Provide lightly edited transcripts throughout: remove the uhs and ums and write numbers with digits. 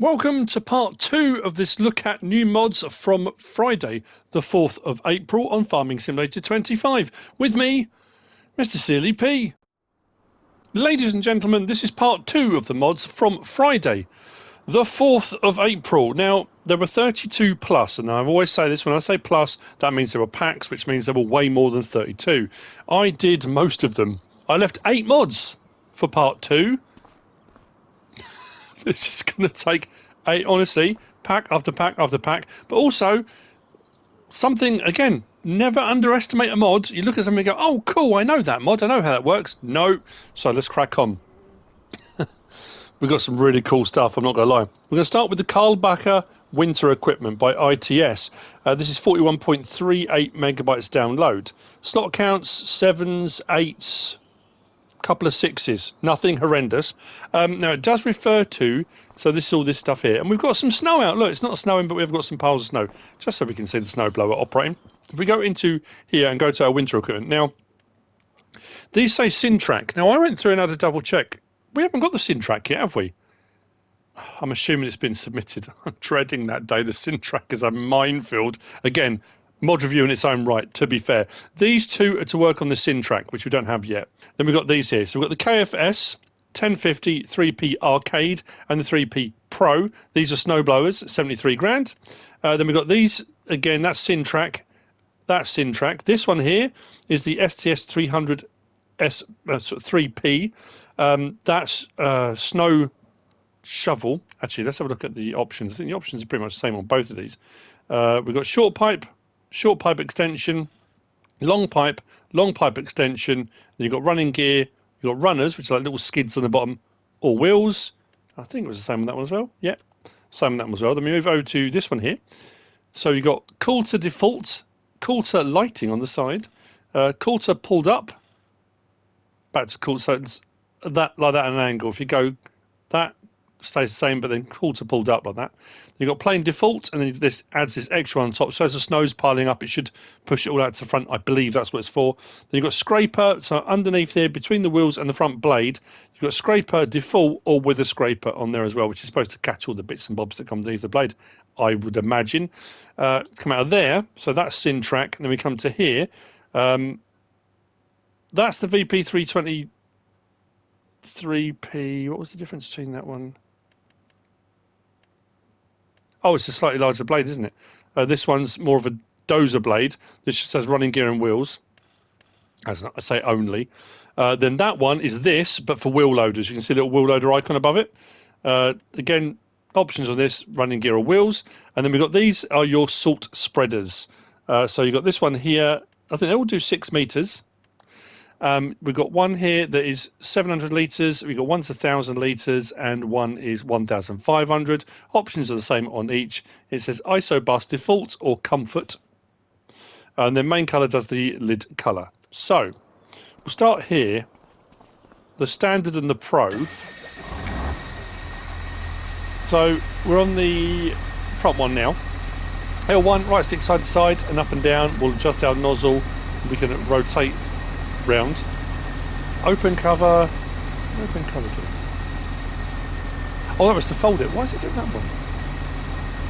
Welcome to part 2 of this look at new mods from Friday, the 4th of April on Farming Simulator 25. With me, MrSealyp. Ladies and gentlemen, this is part 2 of the mods from Friday, the 4th of April. Now, there were 32 plus, and I always say this, when I say plus, that means there were packs, which means there were way more than 32. I did most of them. I left 8 mods for part 2. It's just going to take, honestly, pack after pack after pack. But also, something, again, never underestimate a mod. You look at something and go, oh, cool, I know that mod. I know how that works. No. So let's crack on. We've got some really cool stuff, I'm not going to lie. We're going to start with the Karlbacher Winter Equipment by ITS. This is 41.38 megabytes download. Slot counts, 7s, 8s, couple of 6s, nothing horrendous. Now it does refer to, so this is all this stuff here, and we've got some snow out. Look, it's not snowing, but we've got some piles of snow, just so we can see the snowblower operating. If we go into here and go to our winter equipment, now these say Sintrack. Now I went through and had a double check. We haven't got the Sintrack yet, have we? I'm assuming it's been submitted. I'm dreading that day. The Sintrack is a minefield. Again, mod review in its own right, to be fair. These two are to work on the Sintrack, which we don't have yet. Then we've got these here. So we've got the KFS 1050 3P Arcade and the 3P Pro. These are snowblowers, 73 grand. Then we've got these, again, that's Sintrack. That's Sintrack. This one here is the STS 300 S 3P. That's snow shovel. Actually, let's have a look at the options. I think the options are pretty much the same on both of these. We've got short pipe extension, long pipe extension. Then you've got running gear, you've got runners, which are like little skids on the bottom, or wheels. I think it was the same on that one as well. Yeah, same on that one as well. Then we move over to this one here. So you've got Coulter default, Coulter lighting on the side, Coulter pulled up, back to Coulter, so it's that like that at an angle. If you go, that stays the same, but then Coulter pulled up like that. You've got plain default, and then this adds this extra on top. So as the snow's piling up, it should push it all out to the front. I believe that's what it's for. Then you've got scraper. So underneath here, between the wheels and the front blade, you've got scraper default or with a scraper on there as well, which is supposed to catch all the bits and bobs that come underneath the blade, I would imagine. Come out of there. So that's Sintrack. And then we come to here. That's the VP 320 3P. What was the difference between that one? Oh, it's a slightly larger blade, isn't it? This one's more of a dozer blade. This just says running gear and wheels, as I say only. Then that one is this, but for wheel loaders. You can see a little wheel loader icon above it. Again, options on this, running gear or wheels. And then we've got these are your salt spreaders. So you've got this one here. I think they all do 6 meters. We've got one here that is 700 litres, we've got one's 1,000 litres, and one is 1,500. Options are the same on each. It says ISO bus default or comfort. And then main colour does the lid colour. So, we'll start here. The standard and the pro. So, we're on the front one now. L1, right stick side to side and up and down. We'll adjust our nozzle. We can rotate round. Open cover. Open cover. Oh, that was to fold it. Why is it doing that one?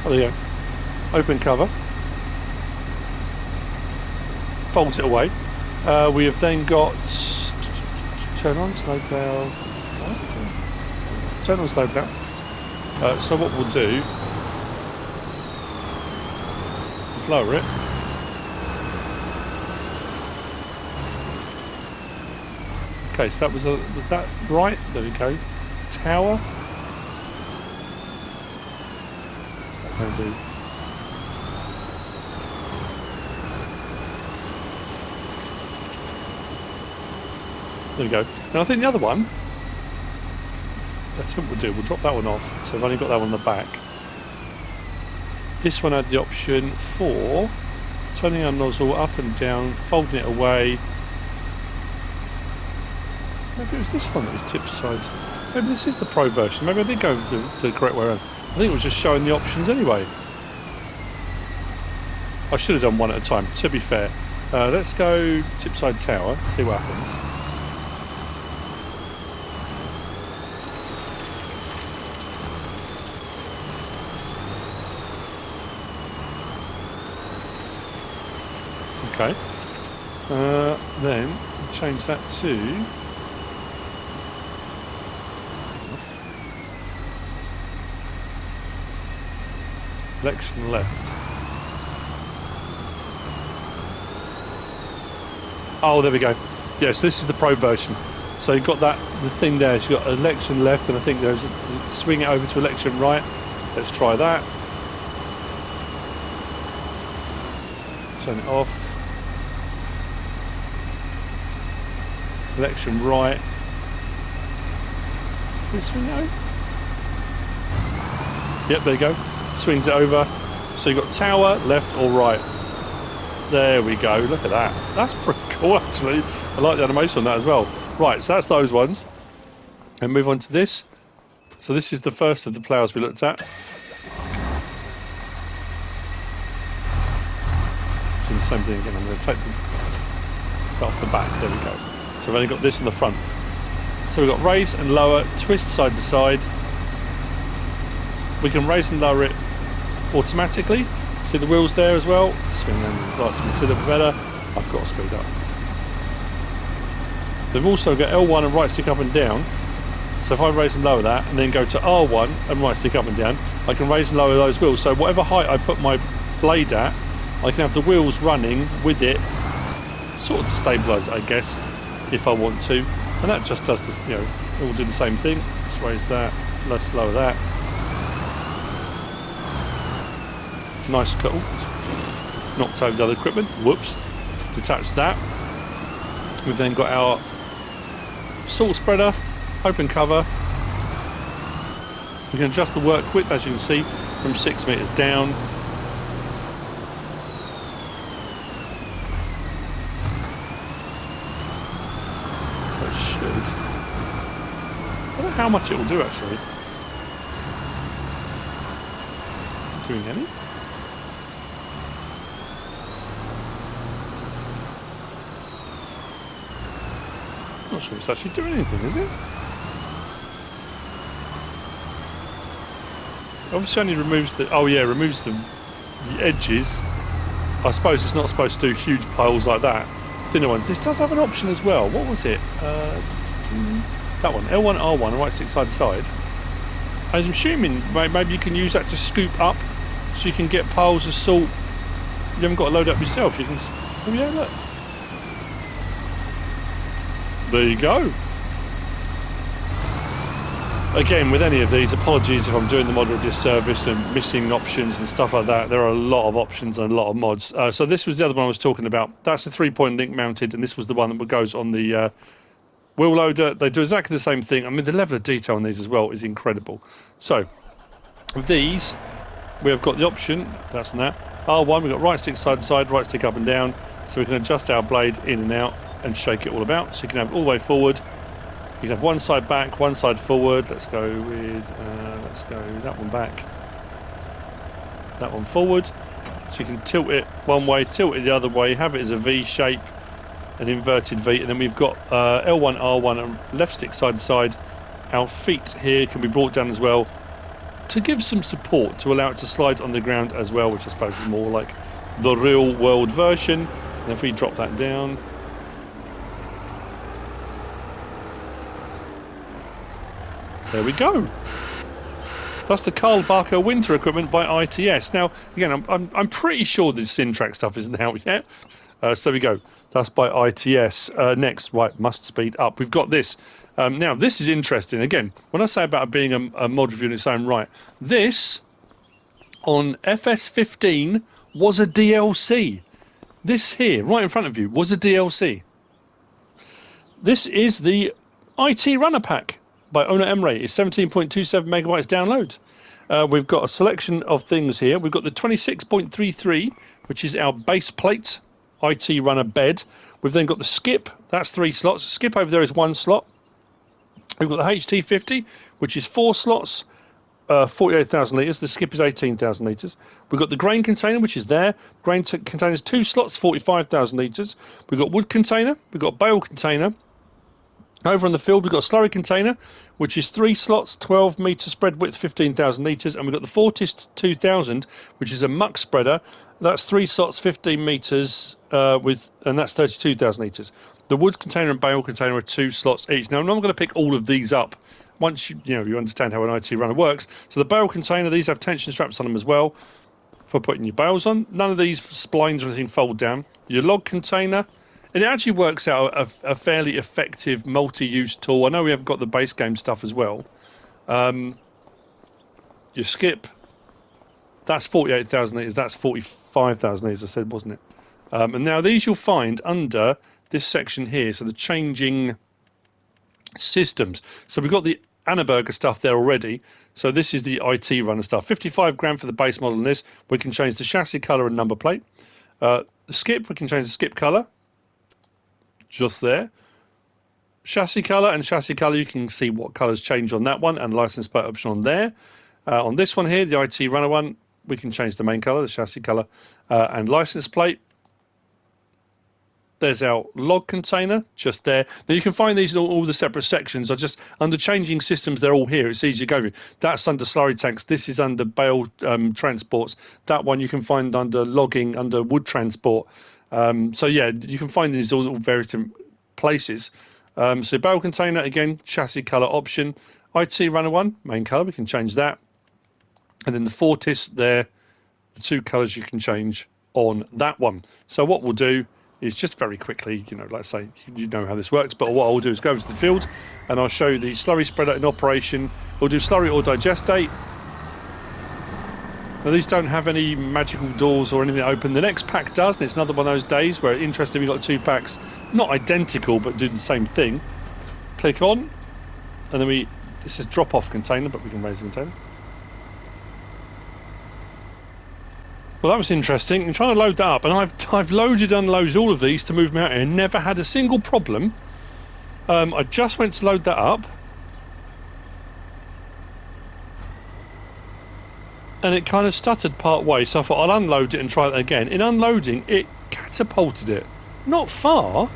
Oh, there you go. Open cover. Folds it away. We have then got turn on snowplow. Why is it doing? Turn on snowplow. So what we'll do is lower it. Okay, so that was that right? There we go. Tower. What's that going to do? There we go. Now I think the other one, that's what we'll do. We'll drop that one off. So I've only got that one on the back. This one had the option for turning our nozzle up and down, folding it away. Maybe it was this one that was tip sides. Maybe this is the pro version. Maybe I did go the correct way around. I think it was just showing the options anyway. I should have done one at a time, to be fair. Let's go tip side tower, see what happens. Okay. Then change that to election left. Oh, there we go. Yes, this is the pro version. So you've got that, the thing there, so you've got election left, and I think there's swing it over to election right. Let's try that. Turn it off. Election right. Can we swing it over? Yep, there you go. Swings it over. So you've got tower, left or right. There we go. Look at that. That's pretty cool, actually. I like the animation on that as well. Right, so that's those ones. And move on to this. So this is the first of the ploughs we looked at. So the same thing again. I'm going to take them off the back. There we go. So we've only got this on the front. So we've got raise and lower, twist side to side. We can raise and lower it automatically. See the wheels there as well. Swing them right to see a little better. I've got to speed up. They've also got L1 and right stick up and down. So if I raise and lower that and then go to R1 and right stick up and down, I can raise and lower those wheels. So whatever height I put my blade at, I can have the wheels running with it, sort of to stabilise it, I guess, if I want to. And that just does the, you know, it will do the same thing. Let's raise that, let's lower that. Nice cut. Knocked over the other equipment. Whoops. Detach that. We've then got our salt spreader, open cover. We can adjust the work width, as you can see, from 6 meters down. So it should. I don't know how much it will do actually. Is it doing any? I'm not sure it's actually doing anything, is it? Obviously only removes the, oh yeah, removes the edges. I suppose it's not supposed to do huge piles like that. Thinner ones. This does have an option as well. What was it? That one, L1, R1, and right stick side to side. I'm assuming maybe you can use that to scoop up so you can get piles of salt. You haven't got to load it up yourself. You can, oh yeah, look. There you go. Again, with any of these, apologies if I'm doing the model a disservice and missing options and stuff like that. There are a lot of options and a lot of mods. So this was the other one I was talking about. That's a 3-point link mounted, and this was the one that goes on the wheel loader. They do exactly the same thing. I mean, the level of detail on these as well is incredible. So with these, we have got the option, that's on that. R1, we've got right stick side to side, right stick up and down. So we can adjust our blade in and out and shake it all about. So you can have it all the way forward. You can have one side back, one side forward. Let's go with, let's go that one back, that one forward. So you can tilt it one way, tilt it the other way, have it as a V shape, an inverted V. And then we've got L1, R1 and left stick side to side. Our feet here can be brought down as well to give some support, to allow it to slide on the ground as well, which I suppose is more like the real world version. And if we drop that down, there we go. That's the Carl Barker winter equipment by ITS. Now, again, I'm pretty sure this Sintrack stuff isn't out yet. So there we go. That's by ITS. Next, right, must speed up. We've got this. Now, this is interesting. Again, when I say about it being a mod review in its own right, this on FS15 was a DLC. This here, right in front of you, was a DLC. This is the ITRunner pack by Onur Emre. It's 17.27 megabytes download. We've got a selection of things here. We've got the 26.33, which is our base plate ITRunner bed. We've then got the skip. That's 3 slots. Skip over there is 1 slot. We've got the HT50, which is 4 slots, 48,000 litres. The skip is 18,000 litres. We've got the grain container, which is there. Grain container is 2 slots, 45,000 litres. We've got wood container. We've got bale container. Over on the field, we've got a slurry container, which is 3 slots, 12 metre spread width, 15,000 litres. And we've got the Fortist 2000, which is a muck spreader. That's 3 slots, 15 metres, and that's 32,000 litres. The wood container and bale container are 2 slots each. Now, I'm not going to pick all of these up once you understand how an ITRunner works. So the bale container, these have tension straps on them as well for putting your bales on. None of these splines or anything fold down. Your log container, and it actually works out a fairly effective multi-use tool. I know we have got the base game stuff as well. Your skip, that's 48,000 litres, that's 45,000 litres, I said, wasn't it? And now these you'll find under this section here, so the changing systems. So we've got the Annaberger stuff there already. So this is the ITRunner stuff. 55 grand for the base model in this. We can change the chassis colour and number plate. The skip, we can change the skip colour. Just there. Chassis colour and chassis colour, you can see what colours change on that one, and license plate option on there. On this one here, the ITRunner one, we can change the main colour, the chassis colour, and license plate. There's our log container just there. Now you can find these in all the separate sections. I just, under changing systems, they're all here. It's easy to go through. That's under slurry tanks. This is under bale transports. That one you can find under logging, under wood transport. So yeah, you can find these all various different places. So bale container, again, chassis colour option. ITRunner one, main colour, we can change that. And then the Fortis there, the 2 colours you can change on that one. So what we'll do is just very quickly, let's say, you know how this works, but what I'll do is go to the field and I'll show you the slurry spreader in operation. We'll do slurry or digestate. Now these don't have any magical doors or anything open. The next pack does, and it's another one of those days where, interestingly, we've got 2 packs, not identical, but do the same thing. Click on, and then this is drop-off container, but we can raise the container. Well, that was interesting. I'm trying to load that up, and I've loaded and unloaded all of these to move them out here and never had a single problem. I just went to load that up, and it kind of stuttered part way, so I thought I'll unload it and try it again. In unloading, it catapulted it. Not far,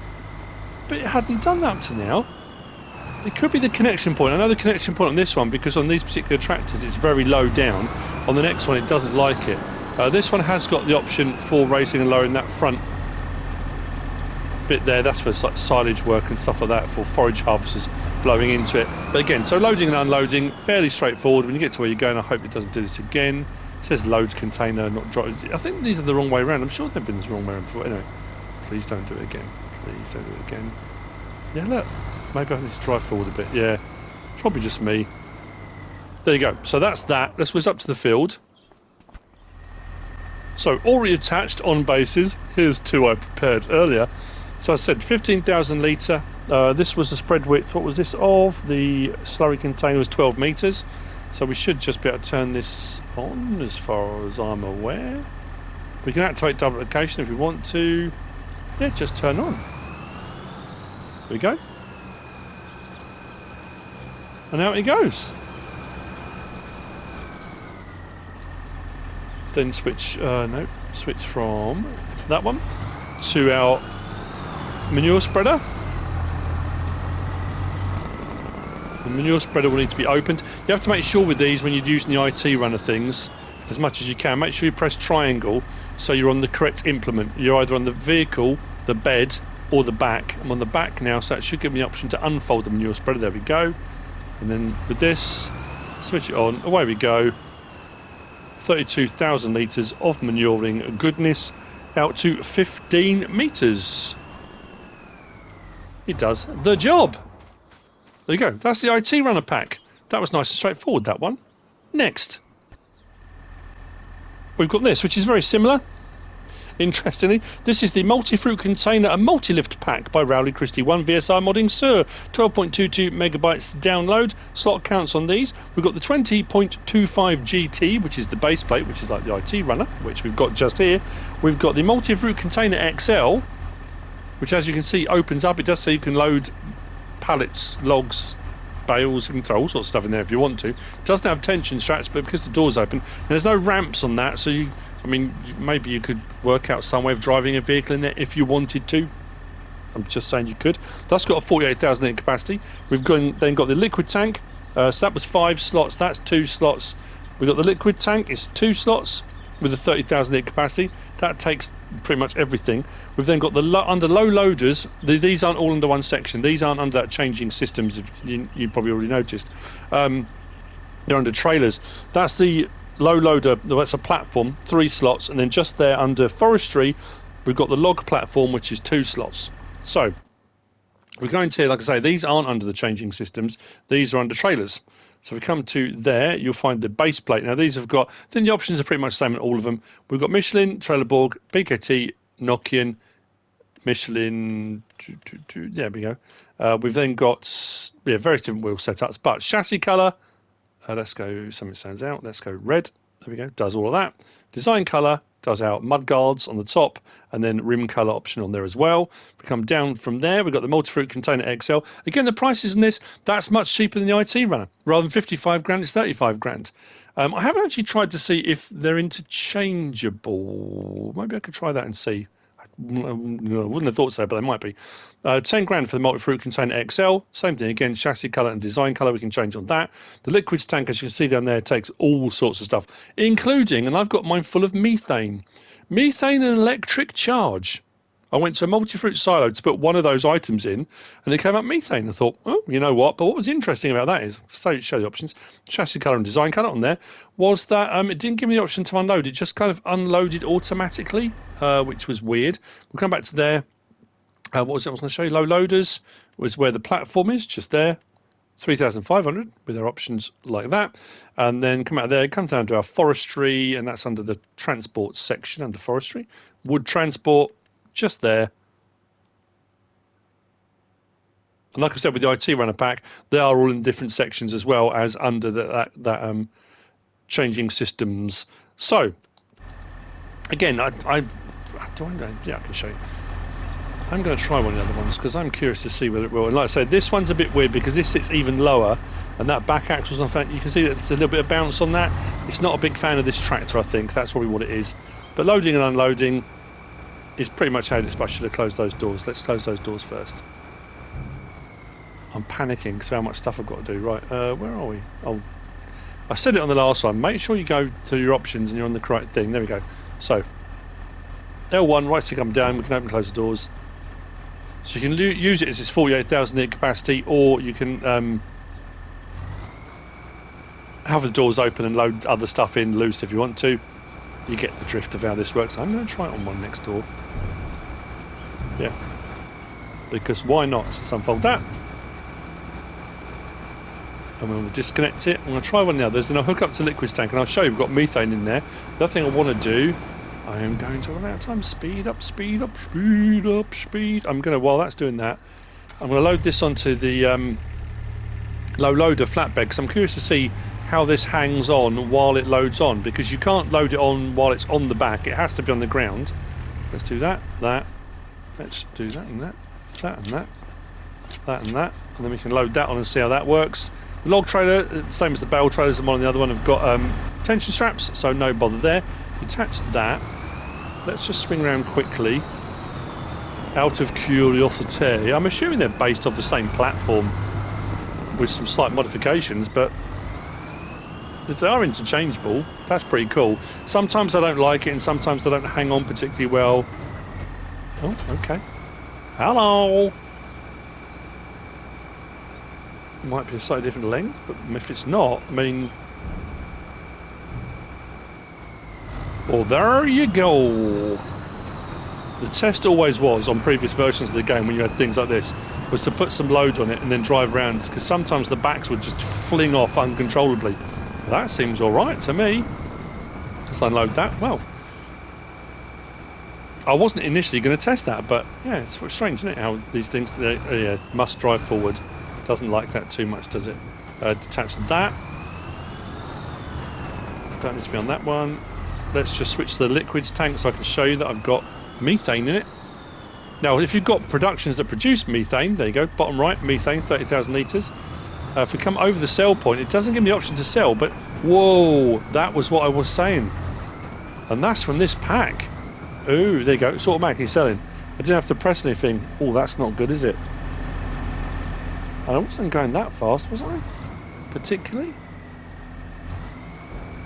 but it hadn't done that up to now. It could be the connection point. I know the connection point on this one, because on these particular tractors it's very low down. On the next one it doesn't like it. This one has got the option for raising and lowering that front bit there. That's for silage work and stuff like that, for forage harvesters blowing into it. But again, so loading and unloading, fairly straightforward. When you get to where you're going, I hope it doesn't do this again. It says load container, not drop. I think these are the wrong way around. I'm sure they've been the wrong way around before. Anyway, please don't do it again. Please don't do it again. Yeah, look. Maybe I need to drive forward a bit. Yeah, it's probably just me. There you go. So that's that. Let's whiz up to the field. So already attached on bases. Here's 2 I prepared earlier. So I said 15,000 litre. This was the spread width. What was this of? The slurry container was 12 metres. So we should just be able to turn this on as far as I'm aware. We can activate double application if we want to. Yeah, just turn on. There we go. And out it goes. Then switch from that one to our manure spreader. The manure spreader will need to be opened. You have to make sure with these, when you're using the ITRunner things, as much as you can, make sure you press triangle so you're on the correct implement. You're either on the vehicle, the bed, or the back. I'm on the back now, so it should give me the option to unfold the manure spreader. There we go. And then with this, switch it on, away we go. 32,000 litres of manuring goodness out to 15 metres. It does the job. There you go. That's the ITRunner pack. That was nice and straightforward, that one. Next, we've got this, which is very similar. Interestingly, this is the Multifruit Container and MultiLift pack by Rowley Christie 1 VSR Modding Sir. 12.22 megabytes to download. Slot counts on these. We've got the 20.25 GT, which is the base plate, which is like the ITRunner, which we've got just here. We've got the Multifruit Container XL, which, as you can see, opens up. It does say you can load pallets, logs, bales. You can throw all sorts of stuff in there if you want to. It doesn't have tension straps, but because the door's open, there's no ramps on that, so maybe you could work out some way of driving a vehicle in there if you wanted to. I'm just saying you could. That's got a 48,000 litre capacity. We've then got the liquid tank. So that was 5 slots. That's 2 slots. We've got the liquid tank. It's 2 slots with a 30,000 litre capacity. That takes pretty much everything. We've then got the under low loaders. These aren't all under one section. These aren't under that changing systems. You probably already noticed. They're under trailers. That's the low loader. That's a platform, 3 slots, and then just there under forestry, we've got the log platform, which is 2 slots. So we're going to, like I say, these aren't under the changing systems. These are under trailers. So we come to there, you'll find the base plate. Now these have got, then the options are pretty much the same in all of them. We've got Michelin, Trelleborg, BKT, Nokian, Michelin, there we go. We've then got various different wheel setups, but chassis colour, let's go, something stands out, let's go red, there we go, does all of that. Design colour, does our mud guards on the top, and then rim colour option on there as well. We come down from there, we've got the Multifruit Container XL. Again, the prices in this, that's much cheaper than the ITRunner. Rather than 55 grand, it's 35 grand. I haven't actually tried to see if they're interchangeable. Maybe I could try that and see. I wouldn't have thought so, but they might be. 10 grand for the Multifruit Container XL. Same thing again, chassis colour and design colour, we can change on that. The liquids tank, as you can see down there, takes all sorts of stuff, including, and I've got mine full of methane. Methane and electric charge. I went to a Multifruit silo to put one of those items in, and it came up methane. I thought, oh, you know what? But what was interesting about that is, show the options, chassis colour and design colour on there, was that it didn't give me the option to unload. It just kind of unloaded automatically, which was weird. We'll come back to there. What was it I was going to show you? Low loaders was where the platform is, just there. 3,500 with our options like that. And then come out there, come down to our forestry, and that's under the transport section, under forestry. Wood transport, just there. And like I said, with the ITRunner pack, they are all in different sections as well as under that changing systems. So, again, I can show you. I'm going to try one of the other ones because I'm curious to see whether it will. And like I said, this one's a bit weird because this sits even lower, and that back axle's on front. You can see that there's a little bit of bounce on that. It's not a big fan of this tractor, I think. That's probably what it is. But loading and unloading is pretty much how it is. But I should have closed those doors. Let's close those doors first. I'm panicking because how much stuff I've got to do. Right, where are we? Oh, I said it on the last one. Make sure you go to your options and you're on the correct thing. There we go. So, L1, right stick up and down. We can open and close the doors. So you can use it as its 48,000 litre capacity, or you can have the doors open and load other stuff in loose if you want to. You get the drift of how this works. I'm going to try it on one next door. Yeah. Because why not? Let's unfold that. And we'll disconnect it. I'm going to try one now. There's then I'll hook up to the liquids tank, and I'll show you we've got methane in there. The other thing I want to do, I am going to run out of time. Speed up, speed up, speed up, speed. I'm going to, while that's doing that, I'm going to load this onto the low loader flatbed, because I'm curious to see how this hangs on while it loads on, because you can't load it on while it's on the back. It has to be on the ground. Let's do that, that. Let's do that and that, that and that, that and that. And then we can load that on and see how that works. The log trailer, same as the bale trailers, and one and the other one have got tension straps, so no bother there. Attach that. Let's just swing around quickly. Out of curiosity, I'm assuming they're based off the same platform with some slight modifications, but if they are interchangeable, that's pretty cool. Sometimes I don't like it, and sometimes they don't hang on particularly well. Oh, okay. Hello. Might be a slightly different length, but if it's not, I mean. Well, there you go. The test always was, on previous versions of the game, when you had things like this, was to put some load on it and then drive around, because sometimes the backs would just fling off uncontrollably. That seems alright to me. Let's unload that. Well, I wasn't initially going to test that, but yeah, it's strange, isn't it, how these things yeah, must drive forward. Doesn't like that too much, does it? Detach that. Don't need to be on that one. Let's just switch to the liquids tank so I can show you that I've got methane in it. Now, if you've got productions that produce methane, there you go, bottom right, methane, 30,000 litres. If we come over the sell point, it doesn't give me the option to sell, but whoa, that was what I was saying. And that's from this pack. Ooh, there you go, it's automatically selling. I didn't have to press anything. Oh, that's not good, is it? I wasn't going that fast, was I? Particularly?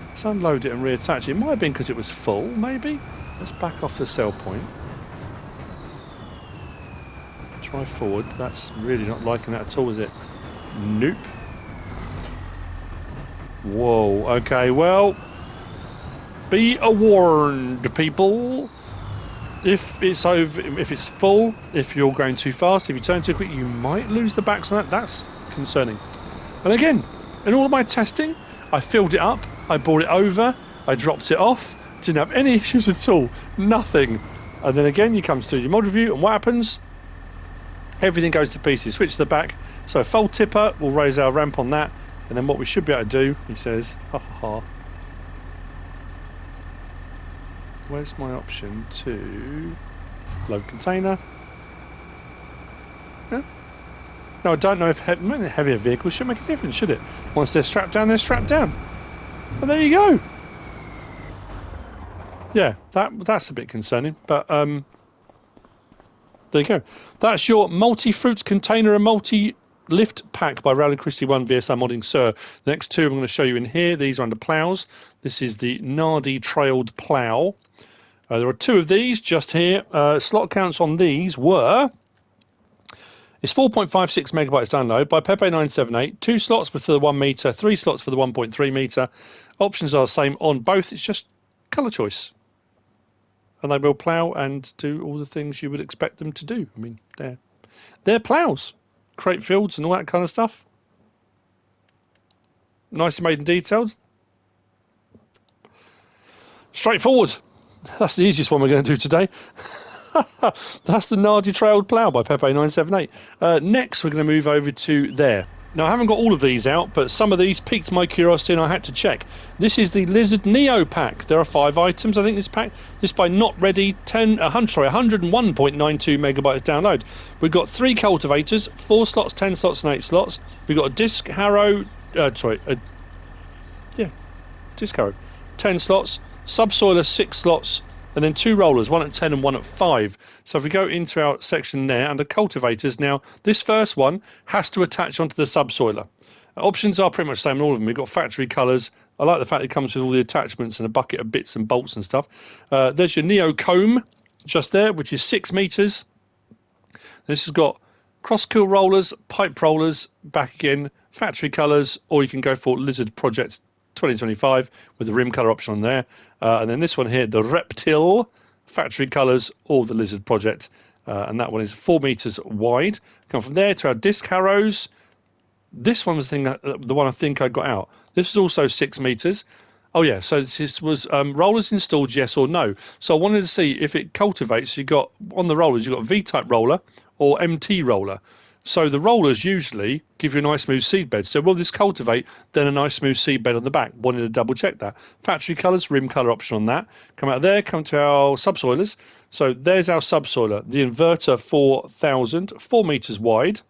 Let's unload it and reattach it. It might have been because it was full, maybe? Let's back off the sell point. Try forward. That's really not liking that at all, is it? Nope. Whoa. Okay, well, be warned, people. If it's over, if it's full, if you're going too fast, if you turn too quick, you might lose the backs on that. That's concerning. And again, in all of my testing, I filled it up, I brought it over, I dropped it off, didn't have any issues at all, nothing. And then again, you come to your mod review, and what happens? Everything goes to pieces. Switch to the back. So fold tipper, we'll raise our ramp on that, and then what we should be able to do, he says, ha ha ha. Where's my option to load container? Yeah. No, I don't know if heavier vehicles should make a difference, should it? Once they're strapped down, they're strapped down. Well, there you go. Yeah, that's a bit concerning, but there you go. That's your multi-fruit container and multi-lift pack by Rally Christie 1 VSI Modding Sir. The next two I'm going to show you in here. These are under plows. This is the Nardi trailed plow. There are two of these just here. Slot counts on these were... It's 4.56 megabytes download by Pepe978. 2 slots for the 1 meter, 3 slots for the 1.3 meter. Options are the same on both. It's just colour choice. And they will plough and do all the things you would expect them to do. I mean, they're ploughs. Create fields and all that kind of stuff. Nicely made and detailed. Straightforward. That's the easiest one we're going to do today. That's the Nardi trailed plough by Pepe978. Next, we're going to move over to there. Now, I haven't got all of these out, but some of these piqued my curiosity and I had to check. This is the Lizard Neo pack. There are 5 items, I think, this pack. This by Not Ready, 101.92 megabytes download. We've got 3 cultivators, 4 slots, 10 slots, and 8 slots. We've got a disc harrow, disc harrow, 10 slots, subsoiler, 6 slots, and then 2 rollers, 1 at 10 and 1 at 5. So if we go into our section there under cultivators, now this first one has to attach onto the subsoiler. Options are pretty much the same in all of them. We've got factory colours. I like the fact it comes with all the attachments and a bucket of bits and bolts and stuff. There's your Neo comb just there, which is 6 meters. This has got cross-kill rollers, pipe rollers, back again, factory colours, or you can go for Lizard Project 2025 with the rim colour option on there. And then this one here, the Reptile, factory colours, or the Lizard Project. And that one is 4 meters wide. Come from there to our disc harrows. This one was the one I think I got out. This is also 6 meters. Oh yeah, so this was rollers installed, yes or no. So I wanted to see if it cultivates. You got on the rollers, you've got V-type roller or MT roller. So the rollers usually give you a nice smooth seed bed. So will this cultivate then a nice smooth seed bed on the back? Wanted to double check that. Factory colours, rim colour option on that. Come out there, come to our subsoilers. So there's our subsoiler, the inverter 4000, 4 meters wide.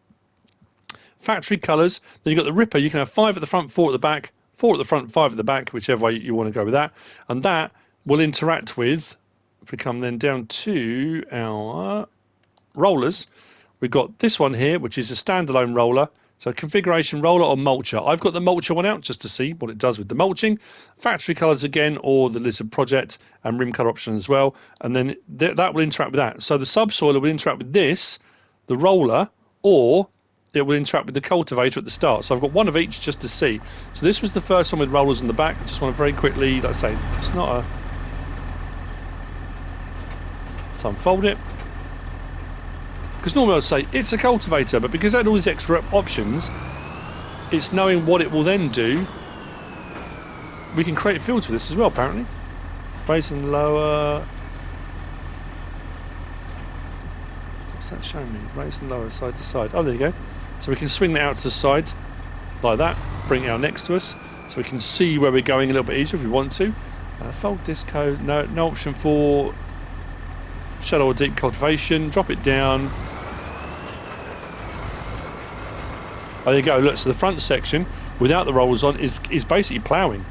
Factory colours. Then you've got the ripper. You can have 5 at the front, 4 at the back, 4 at the front, 5 at the back, whichever way you want to go with that. And that will interact with, if we come then down to our rollers, we've got this one here, which is a standalone roller. So configuration roller or mulcher. I've got the mulcher one out just to see what it does with the mulching. Factory colours again, or the Lizard Project, and rim colour option as well. And then that will interact with that. So the subsoiler will interact with this, the roller, or it will interact with the cultivator at the start. So I've got one of each just to see. So this was the first one with rollers on the back. I just want to very quickly, like I say, it's not a... So unfold it. Because normally I'd say it's a cultivator, but because it had all these extra options, it's knowing what it will then do. We can create fields with this as well, apparently. Raise and lower. What's that showing me? Raise and lower, side to side. Oh, there you go. So we can swing that out to the side, like that. Bring it out next to us, so we can see where we're going a little bit easier if we want to. Fold disco. No option for shallow or deep cultivation. Drop it down. Oh, there you go. Look, so the front section without the rollers on is basically ploughing.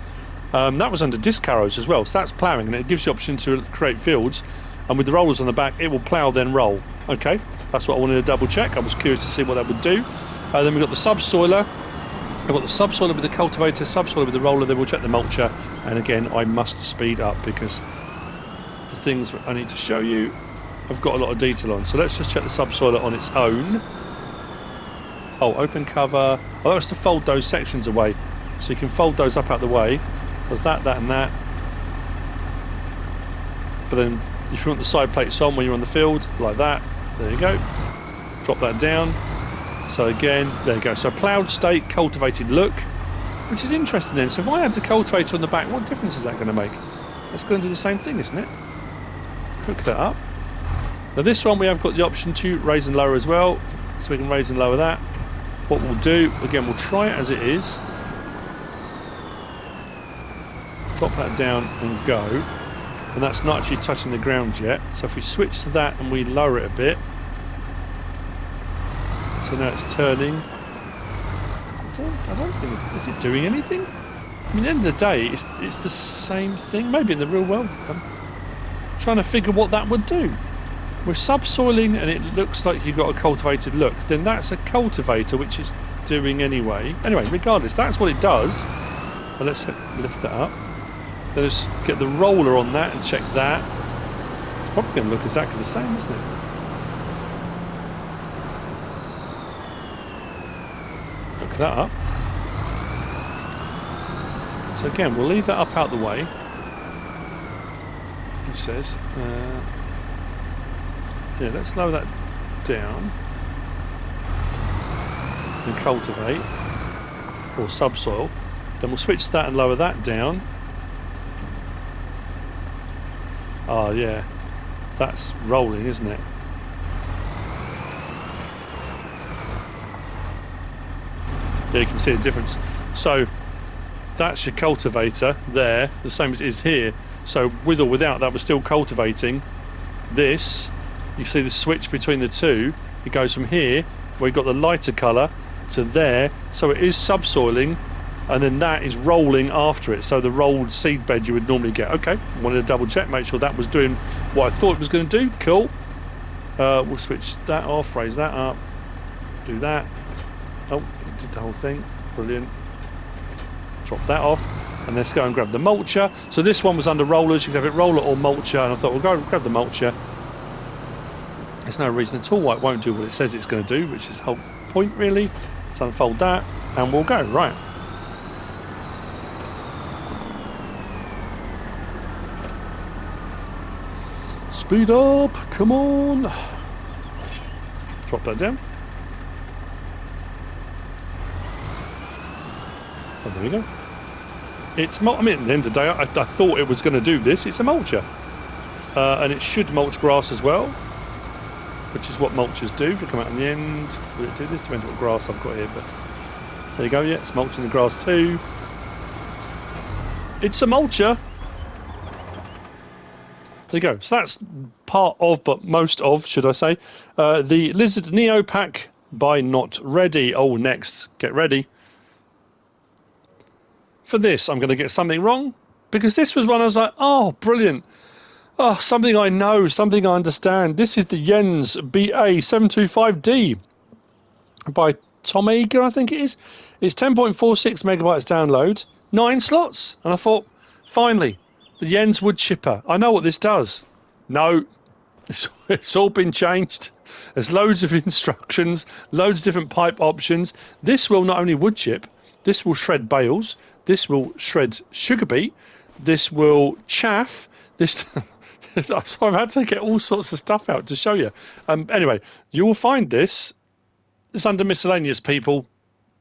That was under disc harrows as well, so that's ploughing, and it gives you the option to create fields. And with the rollers on the back, it will plough then roll. Okay, that's what I wanted to double check. I was curious to see what that would do. Then we've got the subsoiler. I've got the subsoiler with the cultivator, subsoiler with the roller. Then we'll check the mulcher. And again, I must speed up because the things I need to show you. I've got a lot of detail on, so let's just check the subsoiler on its own. Oh, open cover. Oh, that was to fold those sections away, so you can fold those up out the way. There's that, that, and that. But then, if you want the side plates on when you're on the field, like that, there you go. Drop that down. So again, there you go. So ploughed state, cultivated look, which is interesting then. So if I had the cultivator on the back, what difference is that going to make? That's going to do the same thing, isn't it? Hook that up. Now this one we have got the option to raise and lower as well, so we can raise and lower that. What we'll do, again, we'll try it as it is. Drop that down and go. And that's not actually touching the ground yet. So if we switch to that and we lower it a bit. So now it's turning. I don't think, is it doing anything? I mean, at the end of the day, it's the same thing. Maybe in the real world. I'm trying to figure what that would do. We're subsoiling and it looks like you've got a cultivated look. Then that's a cultivator, which is doing anyway. Anyway, regardless, that's what it does. Well, let's lift that up. Then just get the roller on that and check that. It's probably going to look exactly the same, isn't it? Look that up. So again, we'll leave that up out the way. It says, yeah, let's lower that down and cultivate or subsoil. Then we'll switch to that and lower that down. Oh yeah, that's rolling, isn't it? Yeah, you can see the difference. So that's your cultivator there, the same as it is here. So with or without that, we're still cultivating. This, you see the switch between the two. It goes from here, where you've got the lighter colour, to there. So it is subsoiling, and then that is rolling after it. So the rolled seed bed you would normally get. Okay, wanted to double check, make sure that was doing what I thought it was going to do. Cool. We'll switch that off, raise that up, do that. Oh, it did the whole thing. Brilliant. Drop that off. And let's go and grab the mulcher. So this one was under rollers. You can have it roller or mulcher. And I thought, we'll go and grab the mulcher. There's no reason at all why it won't do what it says it's going to do, which is the whole point, really. Let's unfold that, and we'll go. Right. Speed up. Come on. Drop that down. Oh, there we go. It's, I mean, at the end of the day, I thought it was going to do this. It's a mulcher. And it should mulch grass as well, which is what mulchers do. If you come out on the end, will it do this? Depends what grass I've got here, but there you go. Yeah, it's mulching the grass too. It's a mulcher. There you go. So that's part of, but most of, should I say, the Lizard Neo pack by Not Ready. Oh, next, get ready. For this, I'm going to get something wrong, because this was one I was like, oh, brilliant. Oh, something I know, something I understand. This is the Jenz BA 725D by Tom Eager, I think it is. It's 10.46 megabytes download, 9 slots. And I thought, finally, the Jenz wood chipper. I know what this does. No, it's all been changed. There's loads of instructions, loads of different pipe options. This will not only wood chip, this will shred bales. This will shred sugar beet. This will chaff. This, so I've had to get all sorts of stuff out to show you. Anyway, you will find this. It's under miscellaneous, people.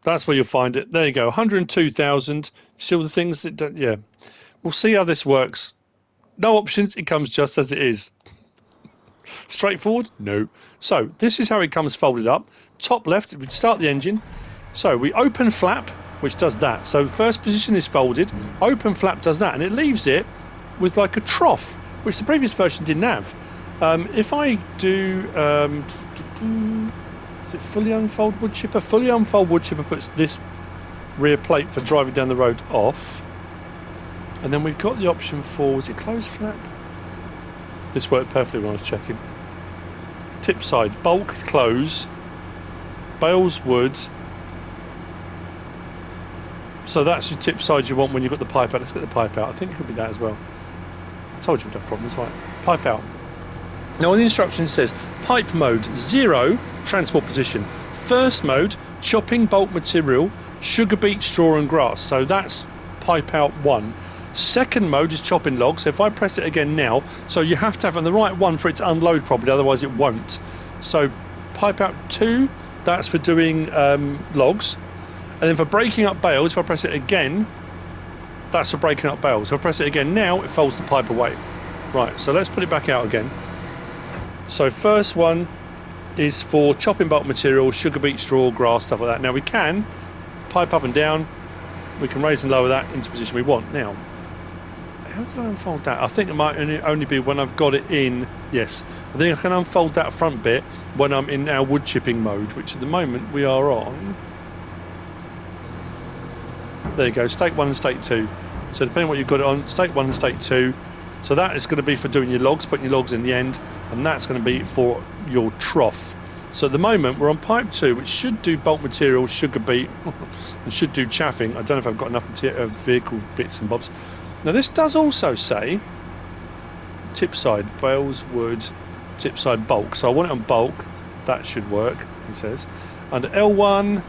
That's where you'll find it. There you go. 102,000. See all the things that don't, yeah. We'll see how this works. No options. It comes just as it is. Straightforward? No. So this is how it comes folded up. Top left, we start the engine. So we open flap, which does that. So first position is folded, open flap does that, and it leaves it with like a trough, which the previous version didn't have. If I do, is it fully unfold wood chipper? Fully unfold wood chipper puts this rear plate for driving down the road off. And then we've got the option for, was it closed flap? This worked perfectly when I was checking. Tip side, bulk, close, bales, wood. So that's your tip side you want when you've got the pipe out. Let's get the pipe out. I think it could be that as well. I told you we'd have problems, right? pipe out. Now on the instructions it says pipe mode 0, transport position. First mode, chopping bulk material, sugar beet, straw and grass. So that's pipe out 1. Second mode is chopping logs. So if I press it again now, so you have to have on the right one for it to unload properly, otherwise it won't. So pipe out 2, that's for doing logs. And then for breaking up bales, if I press it again, that's for breaking up bales. So if I press it again now, it folds the pipe away. Right, so let's put it back out again. So first one is for chopping bulk material, sugar beet, straw, grass, stuff like that. Now we can pipe up and down. We can raise and lower that into the position we want. Now, how do I unfold that? I think it might only be when I've got it in. Yes, I think I can unfold that front bit when I'm in our wood chipping mode, which at the moment we are on. There you go, state 1 and state 2. So depending on what you've got it on, state 1 and state 2. So that is going to be for doing your logs, putting your logs in the end, and that's going to be for your trough. So at the moment we're on pipe 2, which should do bulk material, sugar beet, and should do chaffing. I don't know if I've got enough vehicle bits and bobs. Now this does also say tip side, bales, wood, tip side bulk. So I want it on bulk, that should work, it says. Under L1,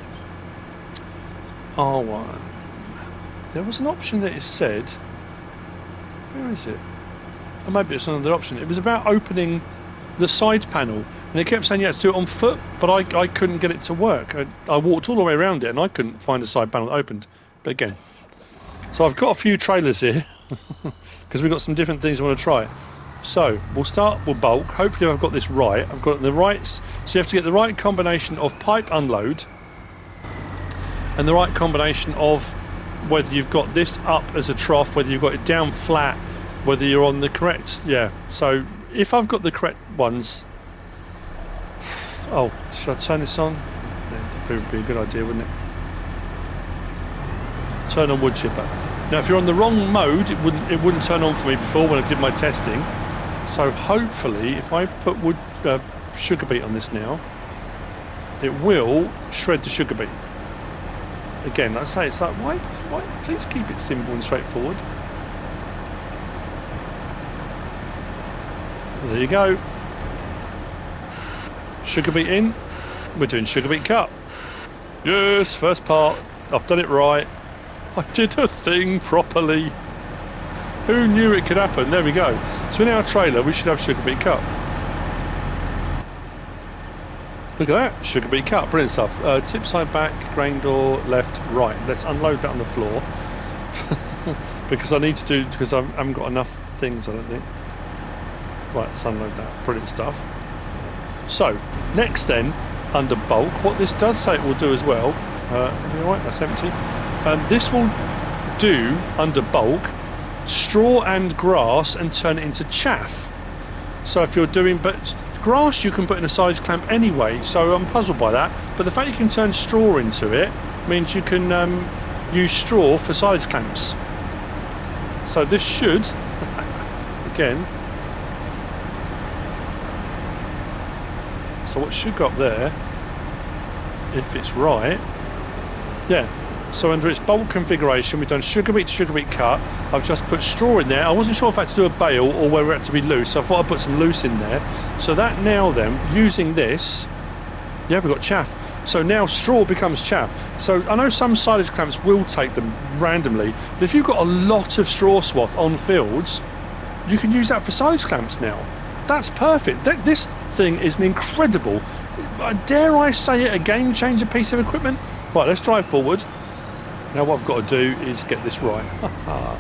R1. There was an option that it said, where is it? Or maybe it's another option. It was about opening the side panel, and it kept saying you had to do it on foot, but I couldn't get it to work. I walked all the way around it and I couldn't find a side panel that opened. But again, so I've got a few trailers here because we've got some different things I want to try. So we'll start with bulk. Hopefully I've got this right. I've got the right, so you have to get the right combination of pipe unload and the right combination of whether you've got this up as a trough, whether you've got it down flat, whether you're on the correct, yeah. So if I've got the correct ones, oh, should I turn this on? Yeah, that would be a good idea, wouldn't it? Turn on wood chipper. Now if you're on the wrong mode, it wouldn't turn on for me before when I did my testing. So hopefully if I put wood sugar beet on this now, it will shred the sugar beet. Again, like I say, it's like, why please keep it simple and straightforward. There you go. Sugar beet in. We're doing sugar beet cut. Yes, first part. I've done it right. I did a thing properly. Who knew it could happen? There we go. So in our trailer we should have sugar beet cut. Look at that, sugar beet cut, brilliant stuff. Tip side back, grain door, left, right. Let's unload that on the floor. because I need to do, because I haven't got enough things, I don't think. Right, let's unload that, brilliant stuff. So, next then, under bulk, what this does say it will do as well, right, that's empty. This will do, under bulk, straw and grass and turn it into chaff. So if you're doing, but grass you can put in a side clamp anyway, so I'm puzzled by that. But the fact you can turn straw into it means you can use straw for side clamps. So this should, again, so what should go up there, if it's right, yeah. So under its bulk configuration, we've done sugar beet to sugar beet cut. I've just put straw in there. I wasn't sure if I had to do a bale or whether it had to be loose, so I thought I'd put some loose in there. So that now then, using this, yeah, we've got chaff. So now straw becomes chaff. So I know some silage clamps will take them randomly, but if you've got a lot of straw swath on fields, you can use that for silage clamps now. That's perfect. This thing is an incredible, dare I say it, a game changer piece of equipment. Right, let's drive forward. Now what I've got to do is get this right.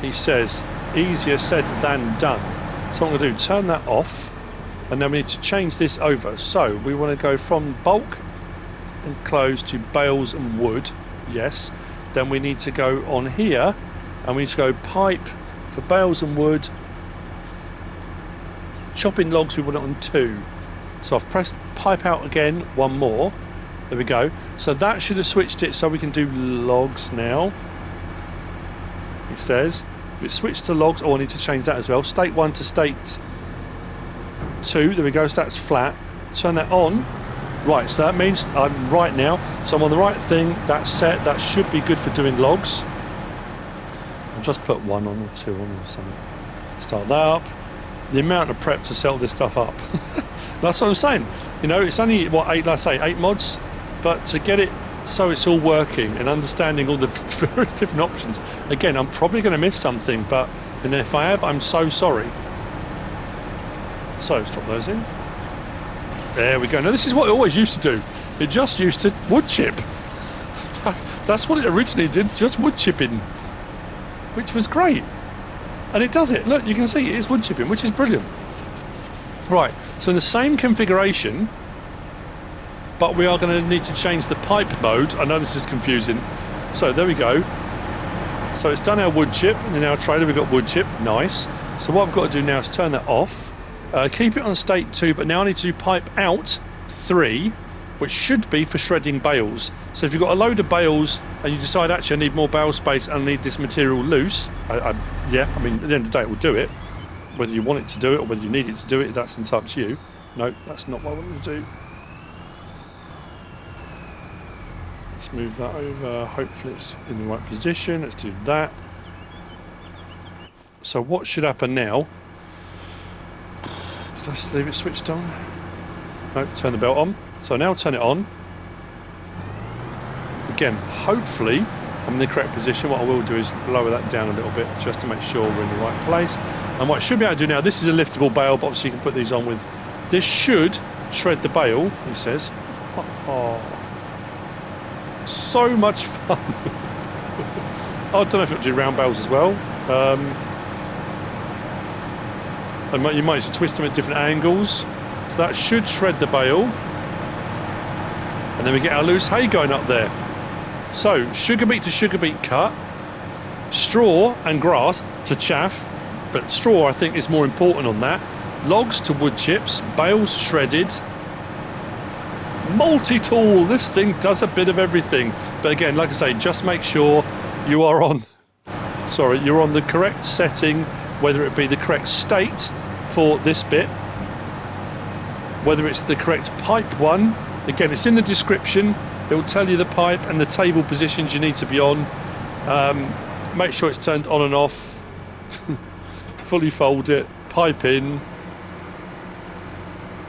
He says, easier said than done. So what I'm going to do, turn that off, and then we need to change this over. So we want to go from bulk and close to bales and wood, yes. Then we need to go on here, and we need to go pipe for bales and wood. Chopping logs, we want it on 2. So I've pressed pipe out again, one more. There we go. So that should have switched it so we can do logs now. It says. If it switched to logs, oh, I need to change that as well. State 1 to state 2. There we go. So that's flat. Turn that on. Right, so that means I'm right now. So I'm on the right thing. That's set. That should be good for doing logs. I'll just put 1 on or 2 on or something. Start that up. the amount of prep to set all this stuff up. That's what I'm saying. You know, it's only, what, 8 mods? But to get it so it's all working and understanding all the various different options. Again, I'm probably going to miss something, but and if I have, I'm so sorry. So, let's drop those in. There we go. Now, this is what it always used to do. It just used to wood chip. That's what it originally did, just wood chipping, which was great. And it does it. Look, you can see it is wood chipping, which is brilliant. Right, so in the same configuration, but we are going to need to change the pipe mode. I know this is confusing. So there we go. So it's done our wood chip. In our trailer we've got wood chip. Nice. So what I've got to do now is turn that off. Keep it on state 2, but now I need to do pipe out 3, which should be for shredding bales. So if you've got a load of bales and you decide actually I need more bale space and I need this material loose, yeah, I mean at the end of the day it will do it. Whether you want it to do it or whether you need it to do it, that's entirely up to you. No, that's not what I wanted to do. Let's move that over. Hopefully it's in the right position. Let's do that. So what should happen now? Did I just leave it switched on? No, turn the belt on. So now turn it on. Again, hopefully I'm in the correct position. What I will do is lower that down a little bit just to make sure we're in the right place. And what I should be able to do now, this is a liftable bale, but obviously you can put these on with... This should shred the bale, he says. Oh, so much fun. I don't know if it'll do round bales as well. And you might just twist them at different angles. So that should shred the bale. And then we get our loose hay going up there. So, sugar beet to sugar beet cut. Straw and grass to chaff. But straw, I think, is more important on that. Logs to wood chips. Bales shredded. Multi-tool. This thing does a bit of everything. But again, like I say, just make sure you are on... Sorry, you're on the correct setting, whether it be the correct state for this bit, whether it's the correct pipe one. Again, it's in the description. It will tell you the pipe and the table positions you need to be on. Make sure it's turned on and off. Fully fold it, pipe in.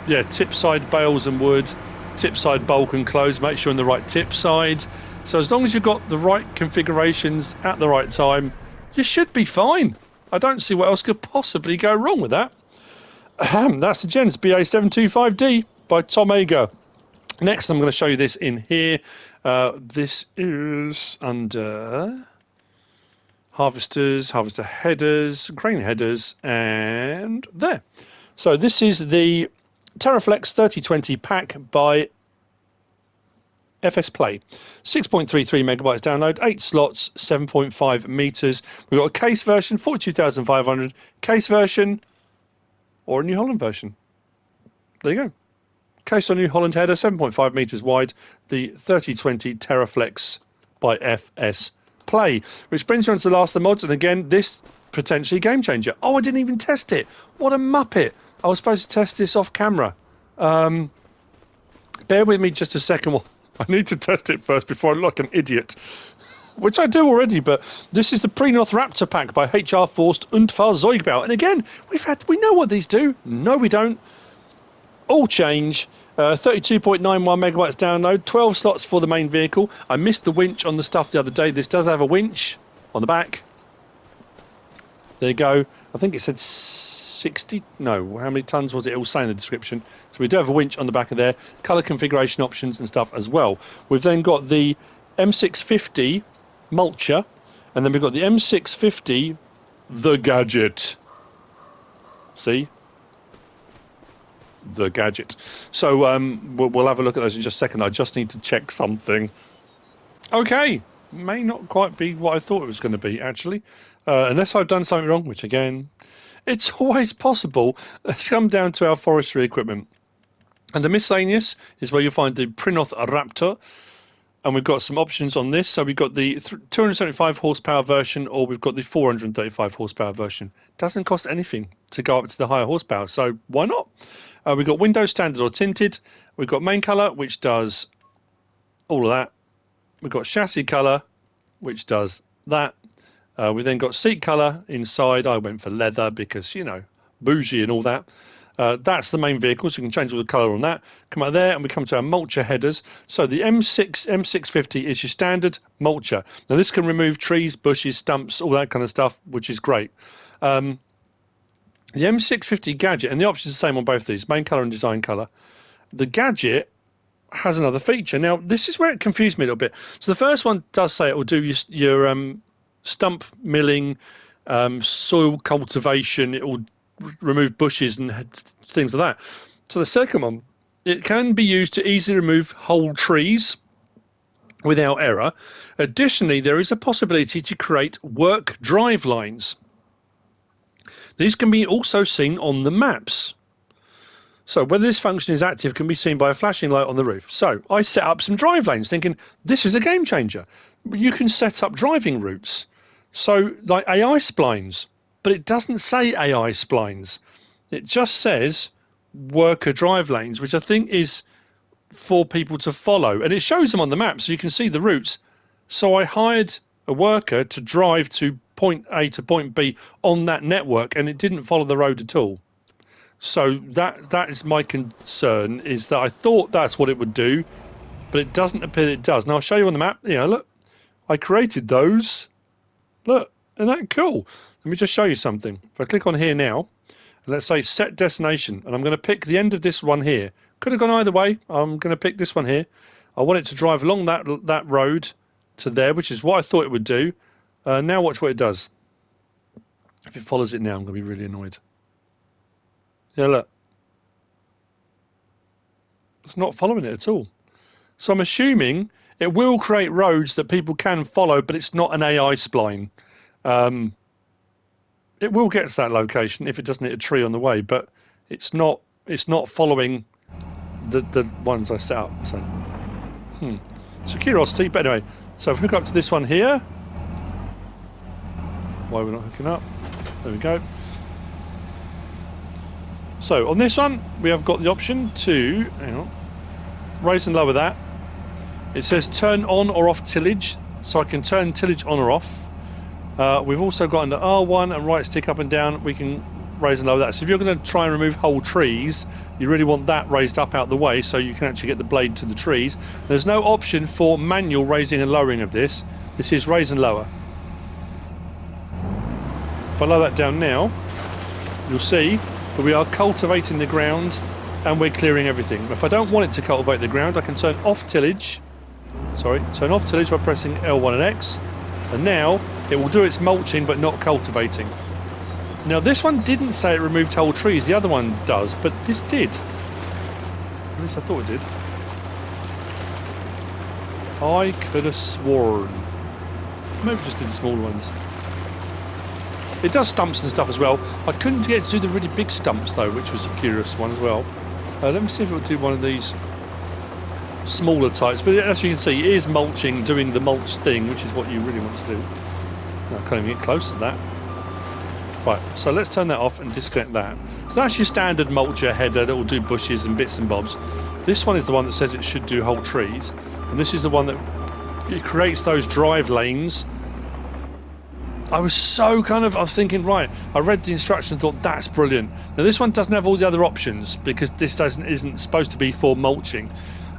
Yeah, tip side bales and wood, tip side bulk and close. Make sure you're on the right tip side. So as long as you've got the right configurations at the right time, you should be fine. I don't see what else could possibly go wrong with that. That's the Jenz BA 725D by Tom Ager. Next, I'm going to show you this in here. This is under harvesters, harvester headers, grain headers, and there. So this is the Terra 3020 pack by FS Play. 6.33 megabytes download, 8 slots, 7.5 meters. We've got a case version, 42,500, case version, or a New Holland version. There you go. Case on New Holland header, 7.5 meters wide, the 3020 Terra by FS Play. Which brings you on to the last of the mods, and again, this potentially game changer. Oh, I didn't even test it. What a muppet. I was supposed to test this off camera. Bear with me just a second. I need to test it first before I look like an idiot. Which I do already, but this is the Prinoth Raptor pack by HR Forst und Fahrzeugbau. And again, we know what these do. No, we don't. All change. 32.91 megabytes download, 12 slots for the main vehicle. I missed the winch on the stuff the other day. This does have a winch on the back. There you go. I think it said 60. No, how many tons was it? It will say in the description. So we do have a winch on the back of there. Color configuration options and stuff as well. We've then got the M650 mulcher, and then we've got the M650 the gadget. See? The gadget. So we'll have a look at those in just a second. I just need to check something. Okay, may not quite be what I thought it was going to be, actually. Unless I've done something wrong, which again, it's always possible. Let's come down to our forestry equipment. And the miscellaneous is where you'll find the Prinoth Raptor. And we've got some options on this. So we've got the 275 horsepower version, or we've got the 435 horsepower version. Doesn't cost anything to go up to the higher horsepower, so why not? We've got window standard or tinted. We've got main colour, which does all of that. We've got chassis colour, which does that. We've then got seat colour inside. I went for leather because, you know, bougie and all that. That's the main vehicle, so you can change all the colour on that. Come out there and we come to our mulcher headers. So the M650 is your standard mulcher. Now this can remove trees, bushes, stumps, all that kind of stuff, which is great. The M650 gadget, and the option is the same on both of these, main colour and design colour. The gadget has another feature. Now this is where it confused me a little bit. So the first one does say it will do your stump milling, soil cultivation, it will remove bushes and things like that. So the second one, it can be used to easily remove whole trees without error. Additionally, there is a possibility to create work drive lines. These can be also seen on the maps. So whether this function is active can be seen by a flashing light on the roof. So I set up some drive lanes thinking this is a game changer. You can set up driving routes. So like AI splines, but it doesn't say AI splines. It just says worker drive lanes, which I think is for people to follow. And it shows them on the map so you can see the routes. So I hired a worker to drive to point A to point B on that network, and it didn't follow the road at all. So that is my concern, is that I thought that's what it would do, but it doesn't appear it does. Now I'll show you on the map. You know, look, I created those. Look, isn't that cool? Let me just show you something. If I click on here now, and let's say set destination, and I'm going to pick the end of this one here. Could have gone either way. I'm going to pick this one here. I want it to drive along that road to there, which is what I thought it would do. Now watch what it does. If it follows it now, I'm going to be really annoyed. Yeah, look. It's not following it at all. So I'm assuming it will create roads that people can follow, but it's not an AI spline. It will get to that location if it doesn't hit a tree on the way, but it's not following the ones I set up. So curiosity, but anyway, so if we hook up to this one here. Why we're not hooking up? There we go. So on this one we have got the option to raise and lower that. It says turn on or off tillage, so I can turn tillage on or off. We've also got under R1 and right stick up and down, we can raise and lower that. So if you're going to try and remove whole trees, you really want that raised up out the way so you can actually get the blade to the trees. There's no option for manual raising and lowering of this. This is raise and lower. If I lower that down now, you'll see that we are cultivating the ground and we're clearing everything. If I don't want it to cultivate the ground, I can turn off tillage. Turn off tillage by pressing L1 and X, and now it will do its mulching but not cultivating. Now this one didn't say it removed whole trees, the other one does, but this did. At least I thought it did. I could have sworn. Maybe just did the smaller ones. It does stumps and stuff as well. I couldn't get to do the really big stumps though, which was a curious one as well. Let me see if it will do one of these smaller types, but as you can see, it is mulching, doing the mulch thing, which is what you really want to do. I can't even get close to that. Right, so let's turn that off and disconnect that. So that's your standard mulcher header that will do bushes and bits and bobs. This one is the one that says it should do whole trees, and this is the one that it creates those drive lanes. I was thinking, right, I read the instructions and thought that's brilliant. Now this one doesn't have all the other options because this isn't supposed to be for mulching.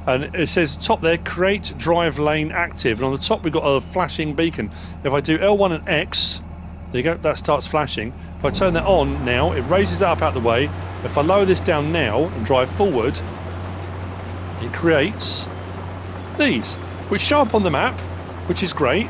And it says top there, create drive lane active, and on the top we've got a flashing beacon. If I do L1 and X, there you go, that starts flashing. If I turn that on now, it raises that up out the way. If I lower this down now and drive forward, it creates these, which show up on the map, which is great.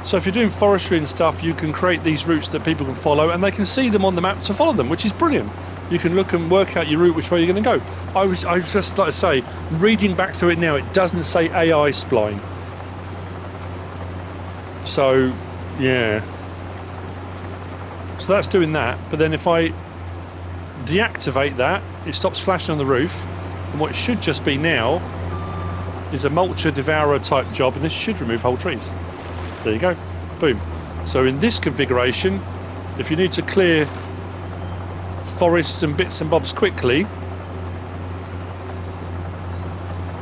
So if you're doing forestry and stuff, you can create these routes that people can follow, and they can see them on the map to follow them, which is brilliant. You can look and work out your route, which way you're going to go. I was just like to say, reading back through it now, it doesn't say AI spline. So, yeah. So that's doing that. But then if I deactivate that, it stops flashing on the roof. And what it should just be now is a mulcher devourer type job, and this should remove whole trees. There you go. Boom. So in this configuration, if you need to clear forests and bits and bobs quickly,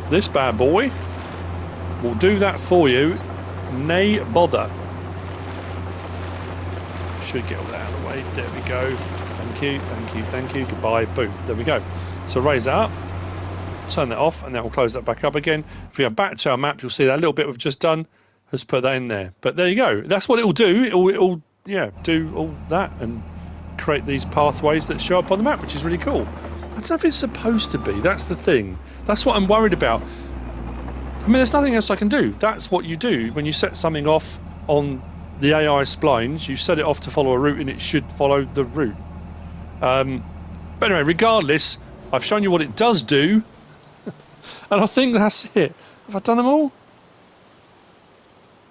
this bad boy will do that for you, nay bother. Should get all that out of the way. There we go. And thank you, thank you, thank you, goodbye, boom, there we go. So raise that up, turn that off, and then we'll close that back up again. If we go back to our map, you'll see that little bit we've just done has put that in there. But there you go, that's what it'll do. It'll yeah, do all that and create these pathways that show up on the map, which is really cool. I don't know if it's supposed to be, that's the thing. That's what I'm worried about. I mean, there's nothing else I can do. That's what you do when you set something off on the AI splines. You set it off to follow a route and it should follow the route. But anyway, regardless, I've shown you what it does do. And I think that's it. Have I done them all?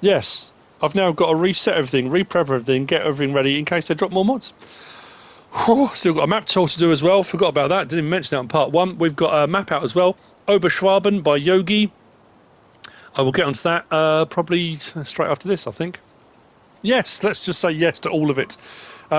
Yes. I've now got to reset everything, re-prep everything, get everything ready in case they drop more mods. Still got a map tour to do as well. Forgot about that. Didn't even mention that in part 1. We've got a map out as well. Oberschwaben by Yogi. I will get onto that probably straight after this, I think. Yes, let's just say yes to all of it.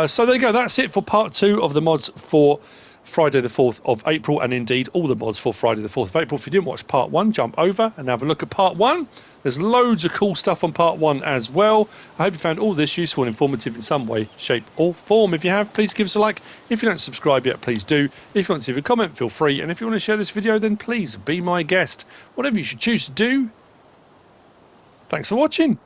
So there you go. That's it for part 2 of the mods for Friday the 4th of April, and indeed all the mods for Friday the 4th of April. If you didn't watch part 1, jump over and have a look at part 1. There's loads of cool stuff on part 1 as well. I hope you found all this useful and informative in some way, shape or form. If you have, please give us a like. If you don't subscribe yet, please do. If you want to leave a comment, feel free. And if you want to share this video, then please be my guest. Whatever you should choose to do. Thanks for watching.